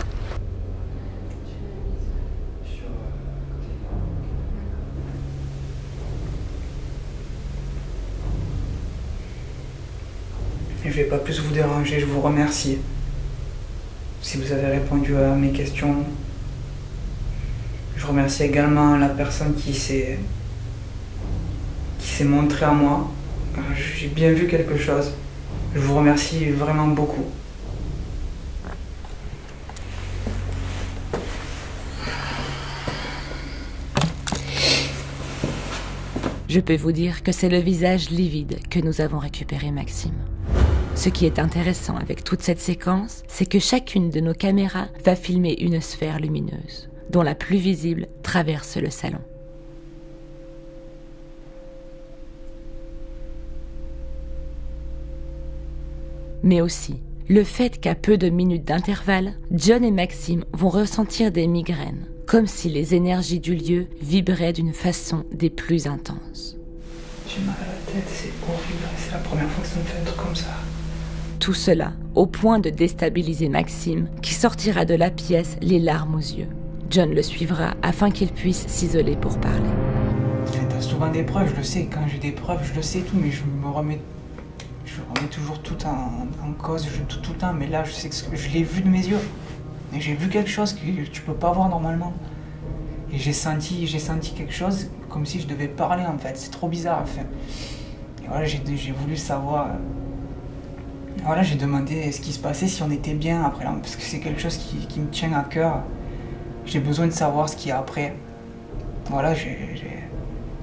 Je vais pas plus vous déranger, je vous remercie. Si vous avez répondu à mes questions. Je remercie également la personne qui s'est montrée à moi. J'ai bien vu quelque chose. Je vous remercie vraiment beaucoup. Je peux vous dire que c'est le visage livide que nous avons récupéré Maxime. Ce qui est intéressant avec toute cette séquence, c'est que chacune de nos caméras va filmer une sphère lumineuse, dont la plus visible traverse le salon. Mais aussi, le fait qu'à peu de minutes d'intervalle, John et Maxime vont ressentir des migraines, comme si les énergies du lieu vibraient d'une façon des plus intenses. J'ai mal à la tête, c'est horrible, c'est la première fois que ça me fait un truc comme ça. Tout cela au point de déstabiliser Maxime, qui sortira de la pièce les larmes aux yeux. John le suivra afin qu'il puisse s'isoler pour parler. T'as souvent des preuves, je le sais, quand j'ai des preuves, je le sais tout, mais je remets toujours tout en cause, tout le temps, mais là je sais que je l'ai vu de mes yeux. Et j'ai vu quelque chose que tu peux pas voir normalement. Et j'ai senti quelque chose comme si je devais parler en fait, c'est trop bizarre en fait. Et voilà, j'ai voulu savoir. Voilà, j'ai demandé ce qui se passait, si on était bien après, parce que c'est quelque chose qui me tient à cœur. J'ai besoin de savoir ce qu'il y a après. Voilà, il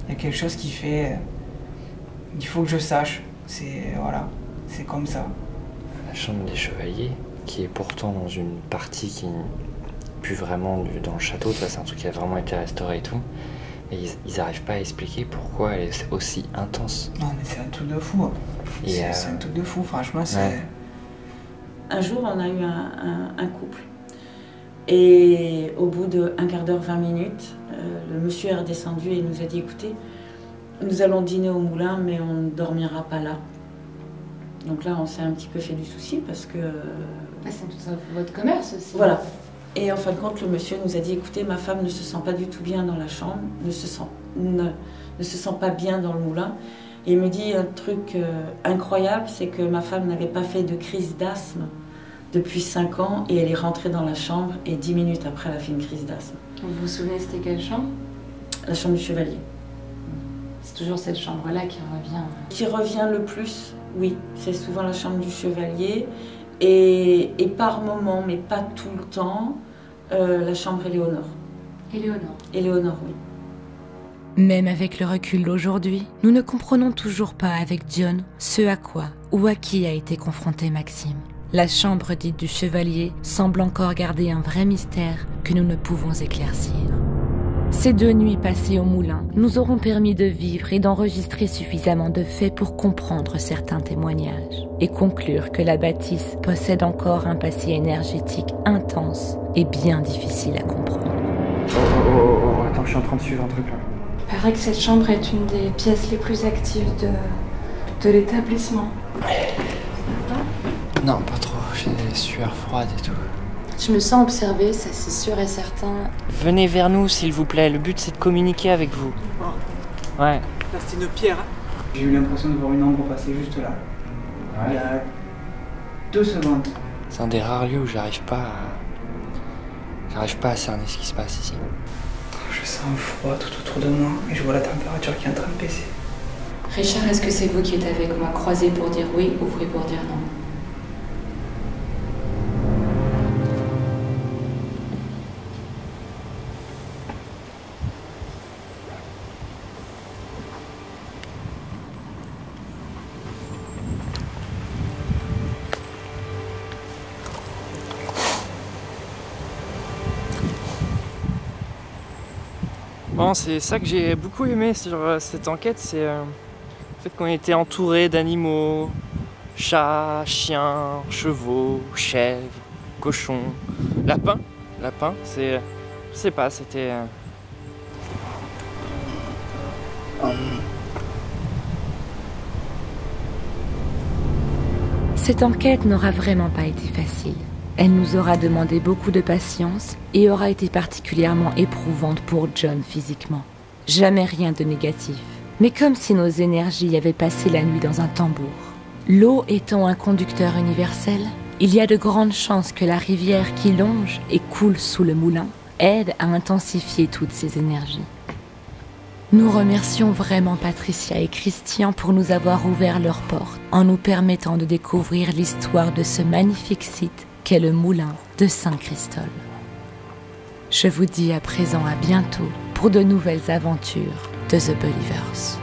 y a quelque chose qui fait... Il faut que je sache. Voilà, c'est comme ça. La chambre des chevaliers, qui est pourtant dans une partie qui n'est plus vraiment dans le château, c'est un truc qui a vraiment été restauré et tout. Et ils n'arrivent pas à expliquer pourquoi elle est aussi intense. Non mais c'est un truc de fou. C'est un truc de fou, franchement. Ouais. Un jour, on a eu un couple. Et au bout d'un quart d'heure, 20 minutes, le monsieur est redescendu et nous a dit, écoutez, nous allons dîner au moulin, mais on ne dormira pas là. Donc là, on s'est un petit peu fait du souci parce que... c'est tout votre commerce aussi. Voilà. Et en fin de compte, le monsieur nous a dit, écoutez, ma femme ne se sent pas du tout bien dans la chambre, ne se sent pas bien dans le moulin. Et il me dit un truc incroyable, c'est que ma femme n'avait pas fait de crise d'asthme depuis 5 ans et elle est rentrée dans la chambre et 10 minutes après, elle a fait une crise d'asthme. Vous vous souvenez, c'était quelle chambre? La chambre du chevalier. C'est toujours cette chambre-là qui revient. Qui revient le plus, oui. C'est souvent la chambre du chevalier. Et par moment, mais pas tout le temps, la chambre Éléonore. Éléonore, oui. Même avec le recul d'aujourd'hui, nous ne comprenons toujours pas avec John ce à quoi ou à qui a été confronté Maxime. La chambre dite du chevalier semble encore garder un vrai mystère que nous ne pouvons éclaircir. Ces 2 nuits passées au moulin nous auront permis de vivre et d'enregistrer suffisamment de faits pour comprendre certains témoignages et conclure que la bâtisse possède encore un passé énergétique intense et bien difficile à comprendre. Oh, attends, je suis en train de suivre un truc là. Il paraît que cette chambre est une des pièces les plus actives de l'établissement. Non, pas trop, j'ai des sueurs froides et tout. Je me sens observée, ça c'est sûr et certain. Venez vers nous s'il vous plaît, le but c'est de communiquer avec vous. Oh. Ouais. Là c'était une pierre. J'ai eu l'impression de voir une ombre passer juste là. Ouais. Il y a 2 secondes. C'est un des rares lieux où j'arrive pas à cerner ce qui se passe ici. Je sens un froid tout autour de moi et je vois la température qui est en train de baisser. Richard, est-ce que c'est vous qui êtes avec moi, croisé pour dire oui, ouvrez pour dire non? Bon, c'est ça que j'ai beaucoup aimé sur cette enquête, c'est le fait qu'on était entouré d'animaux, chats, chiens, chevaux, chèvres, cochons, lapins, c'est, je sais pas, c'était... Cette enquête n'aura vraiment pas été facile. Elle nous aura demandé beaucoup de patience et aura été particulièrement éprouvante pour John physiquement. Jamais rien de négatif, mais comme si nos énergies avaient passé la nuit dans un tambour. L'eau étant un conducteur universel, il y a de grandes chances que la rivière qui longe et coule sous le moulin aide à intensifier toutes ces énergies. Nous remercions vraiment Patricia et Christian pour nous avoir ouvert leurs portes en nous permettant de découvrir l'histoire de ce magnifique site qu'est le moulin de Saint-Christol. Je vous dis à présent à bientôt pour de nouvelles aventures de The Believers.